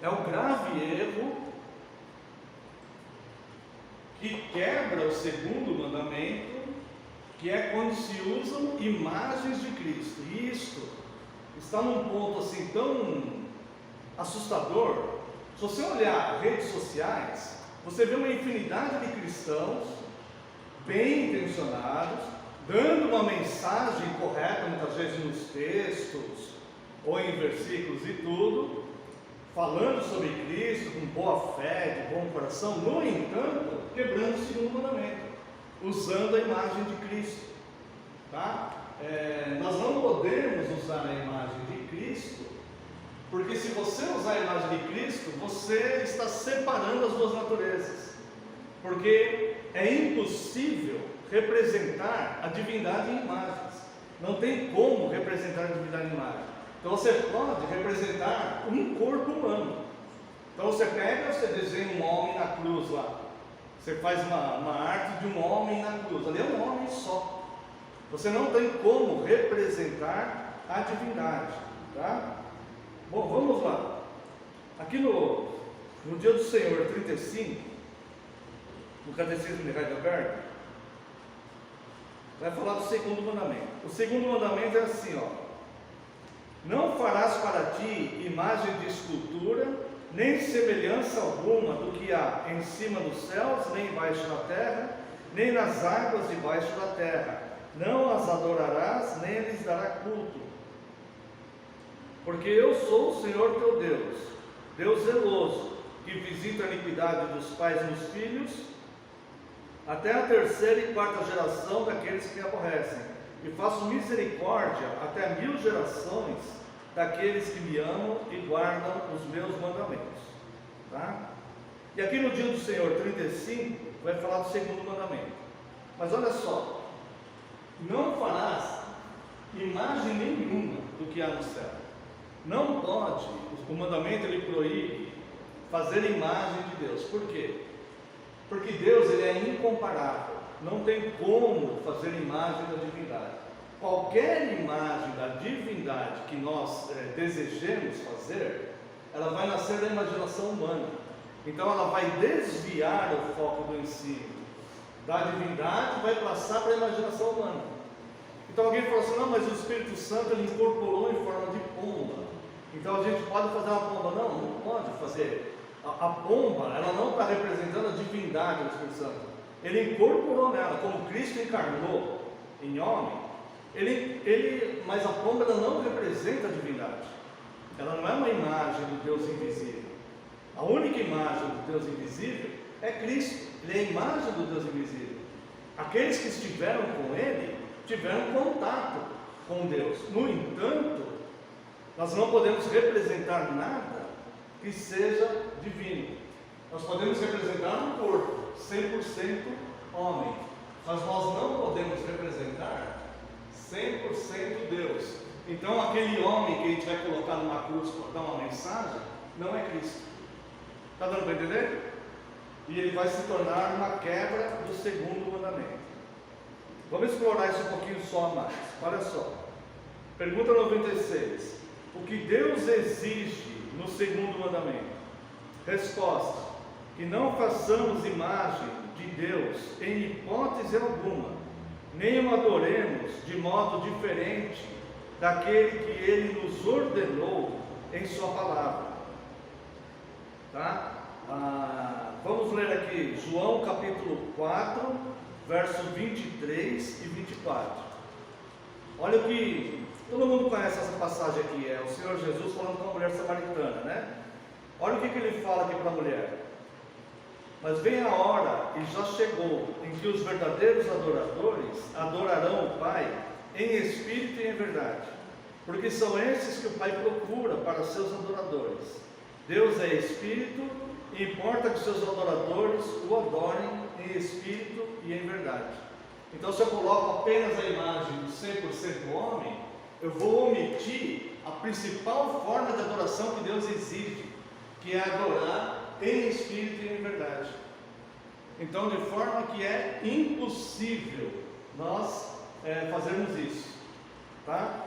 É o grave erro que quebra o segundo mandamento, que é quando se usam imagens de Cristo. E isto está num ponto assim tão assustador. Se você olhar redes sociais, você vê uma infinidade de cristãos bem intencionados, dando uma mensagem correta, muitas vezes nos textos, ou em versículos e tudo, falando sobre Cristo com boa fé, de bom coração, no entanto, quebrando o segundo mandamento, usando a imagem de Cristo, tá? Nós não podemos usar a imagem de Cristo, porque se você usar a imagem de Cristo, você está separando as duas naturezas, porque é impossível representar a divindade em imagens, não tem como representar a divindade em imagem. Então você pode representar um corpo humano. Então você pega, você desenha um homem na cruz lá, você faz uma arte de um homem na cruz, ali é um homem só. Você não tem como representar a divindade, tá? Bom, vamos lá. Aqui no Dia do Senhor 35, no Catecismo de Heidelberg, vai falar do segundo mandamento. O segundo mandamento é assim, ó: não farás para ti imagem de escultura, nem semelhança alguma do que há em cima dos céus, nem embaixo da terra, nem nas águas debaixo da terra. Não as adorarás, nem lhes dará culto. Porque eu sou o Senhor teu Deus, Deus zeloso, que visita a iniquidade dos pais nos filhos, até a terceira e quarta geração daqueles que me aborrecem, e faço misericórdia até 1000 gerações daqueles que me amam e guardam os meus mandamentos, tá? E aqui no Dia do Senhor 35 vai falar do segundo mandamento. Mas olha só: não farás imagem nenhuma do que há no céu. Não pode, o mandamento ele proíbe fazer imagem de Deus. Por quê? Porque Deus ele é incomparável, não tem como fazer imagem da divindade. Qualquer imagem da divindade que nós desejemos fazer, ela vai nascer da imaginação humana. Então ela vai desviar o foco do ensino da divindade, vai passar para a imaginação humana. Então alguém falou assim: não, mas o Espírito Santo ele incorporou em forma de pomba, então a gente pode fazer uma pomba. Não, não pode fazer. A pomba, ela não está representando a divindade do Espírito Santo. Ele incorporou nela, como Cristo encarnou em homem. Mas a pomba ela não representa a divindade. Ela não é uma imagem do Deus invisível. A única imagem do Deus invisível é Cristo. Ele é a imagem do Deus invisível. Aqueles que estiveram com Ele tiveram contato com Deus. No entanto, nós não podemos representar nada que seja divino. Nós podemos representar um corpo 100% homem, mas nós não podemos representar 100% Deus. Então aquele homem que a gente vai colocar numa cruz para dar uma mensagem, não é Cristo. Está dando para entender? E ele vai se tornar uma quebra do segundo mandamento. Vamos explorar isso um pouquinho só a mais. Olha só, pergunta 96: o que Deus exige no segundo mandamento? Resposta: que não façamos imagem de Deus em hipótese alguma, nem o adoremos de modo diferente daquele que Ele nos ordenou em Sua palavra. Tá? Vamos ler aqui João capítulo 4, verso 23 e 24. Olha o que todo mundo conhece essa passagem aqui, é o Senhor Jesus falando com a mulher samaritana, né? Olha o que ele fala aqui para a mulher: mas vem a hora, e já chegou, em que os verdadeiros adoradores adorarão o Pai em espírito e em verdade, porque são esses que o Pai procura para seus adoradores. Deus é espírito, e importa que seus adoradores o adorem em espírito e em verdade. Então, se eu coloco apenas a imagem do 100% homem, eu vou omitir a principal forma de adoração que Deus exige, que é adorar em espírito e em verdade. Então, de forma que é impossível nós fazermos isso, tá?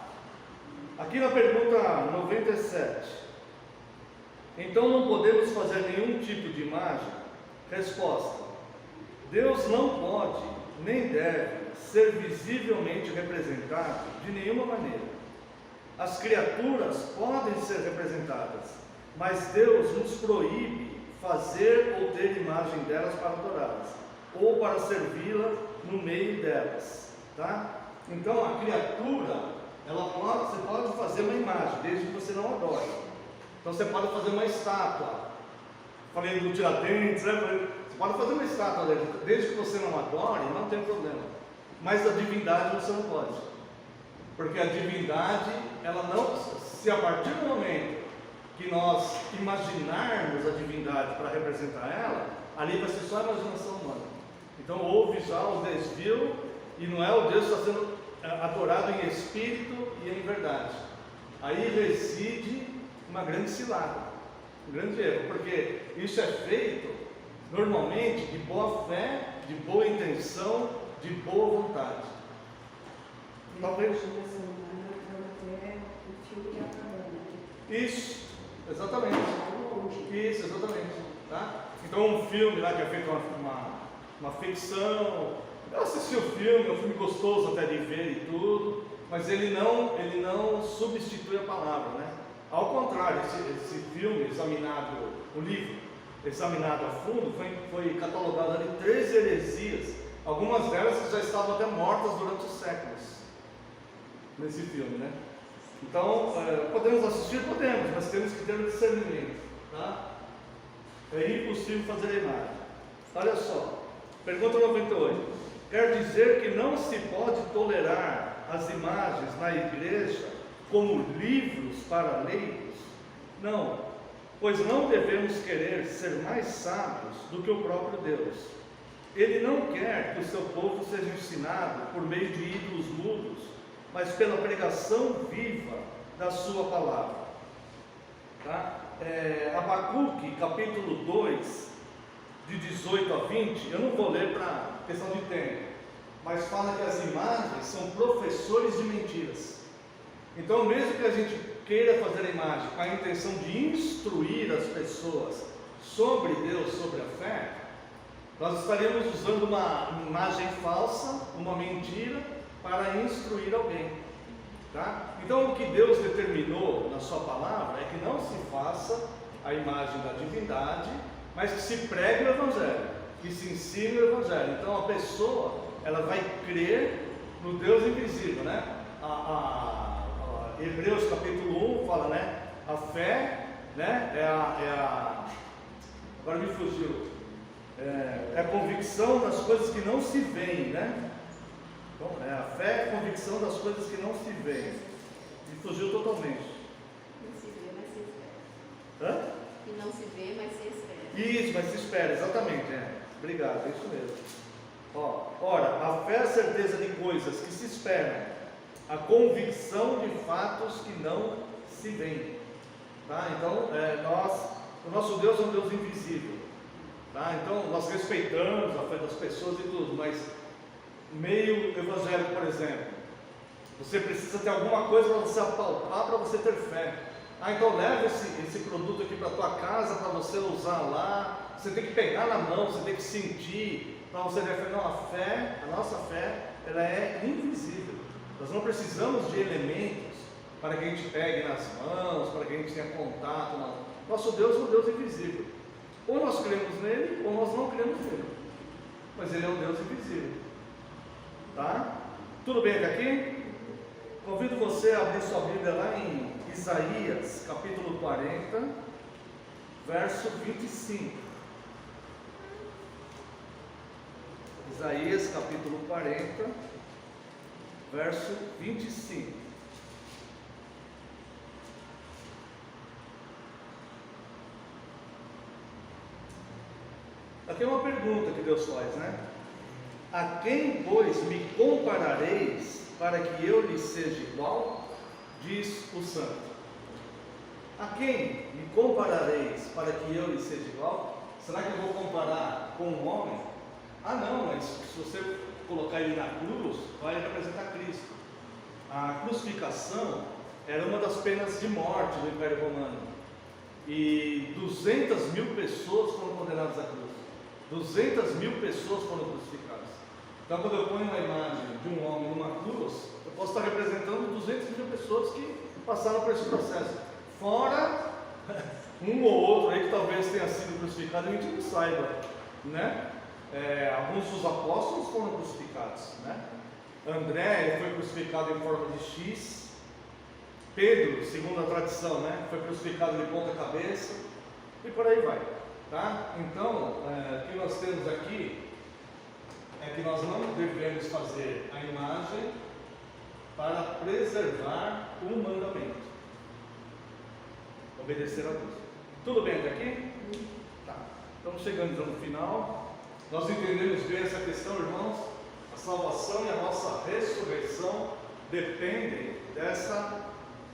Aqui na pergunta 97: Então não podemos fazer nenhum tipo de imagem? Resposta: Deus não pode, nem deve, ser visivelmente representado de nenhuma maneira. As criaturas podem ser representadas, mas Deus nos proíbe fazer ou ter imagem delas para adorá-las, ou para servi-la no meio delas, tá? Então a criatura, você pode fazer uma imagem, desde que você não adore. Então você pode fazer uma estátua, falei do Tiradentes, né? Você pode fazer uma estátua dele, desde que você não adore, não tem problema. Mas a divindade você não pode, porque a divindade, ela não, se a partir do momento que nós imaginarmos a divindade para representar ela, ali vai ser só a imaginação humana. Então houve já o desvio, e não é o Deus que está sendo adorado em espírito e em verdade. Aí reside uma grande cilada, um grande erro, porque isso é feito normalmente de boa fé, de boa intenção, de boa vontade. Talvez isso, exatamente. Isso, exatamente. Tá? Então um filme lá que é feito uma ficção, eu assisti o filme, é um filme gostoso até de ver e tudo, mas ele não substitui a palavra, né? Ao contrário, esse filme examinado, o livro examinado a fundo, foi catalogado ali 3 heresias, algumas delas que já estavam até mortas durante os séculos, nesse filme, né? Então, podemos assistir? Podemos, mas temos que ter um discernimento, tá? É impossível fazer a imagem. Olha só, pergunta 98. Quer dizer que não se pode tolerar as imagens na igreja como livros para leigos? Não, pois não devemos querer ser mais sábios do que o próprio Deus. Ele não quer que o seu povo seja ensinado por meio de ídolos mudos, mas pela pregação viva da sua palavra. Tá? Abacuque, capítulo 2, de 18 a 20, eu não vou ler para questão de tempo, mas fala que as imagens são professores de mentiras. Então, mesmo que a gente queira fazer a imagem com a intenção de instruir as pessoas sobre Deus, sobre a fé, nós estaremos usando uma imagem falsa, uma mentira, para instruir alguém. Tá? Então, o que Deus determinou na sua palavra é que não se faça a imagem da divindade, mas que se pregue o Evangelho, que se ensine o Evangelho. Então a pessoa, ela vai crer no Deus invisível, né? Hebreus capítulo 1 fala, né? A fé, né? Agora me fugiu. É a convicção das coisas que não se veem, né? Então, a fé é a convicção das coisas que não se veem. Me fugiu totalmente. Não se vê, mas se espera. Hã? Que não se vê, mas se espera. Isso, mas se espera, exatamente, obrigado, é isso mesmo. Ora, a fé é a certeza de coisas que se esperam, a convicção de fatos que não se veem. Tá? Então, o nosso Deus é um Deus invisível. Tá? Então, nós respeitamos a fé das pessoas e tudo, mas meio evangélico, por exemplo, você precisa ter alguma coisa para você apalpar, para você ter fé. Então leva esse produto aqui para a tua casa, para você usar lá, você tem que pegar na mão, você tem que sentir, para você ver. Não, a nossa fé, ela é invisível. Nós não precisamos de elementos para que a gente pegue nas mãos, para que a gente tenha contato. Não. Nosso Deus é um Deus invisível. Ou nós cremos nele, ou nós não cremos nele. Mas ele é um Deus invisível. Tá? Tudo bem até aqui? Convido você a abrir sua Bíblia lá em Isaías, capítulo 40, verso 25. Isaías, capítulo 40, verso 25. Aqui é uma pergunta que Deus faz, né? A quem, pois, me comparareis para que eu lhe seja igual? Diz o santo. A quem me comparareis para que eu lhe seja igual? Será que eu vou comparar com um homem? Ah não, mas se você colocar ele na cruz, vai representar Cristo. A crucificação era uma das penas de morte do Império Romano. e 200.000 pessoas foram condenadas à cruz. 200.000 pessoas foram crucificadas. Então, quando eu ponho uma imagem de um homem numa cruz, eu posso estar representando 200.000 pessoas que passaram por esse processo. Fora um ou outro aí que talvez tenha sido crucificado e a gente não saiba, né? Alguns dos apóstolos foram crucificados, né? André, ele foi crucificado em forma de X. Pedro, segundo a tradição, né, foi crucificado de ponta cabeça, e por aí vai, tá? Então, o que nós temos aqui é que nós não devemos fazer a imagem para preservar o mandamento, obedecer a Deus. Tudo bem até aqui? Tá. Estamos chegando no final. Nós entendemos bem essa questão, irmãos. A salvação e a nossa ressurreição dependem dessa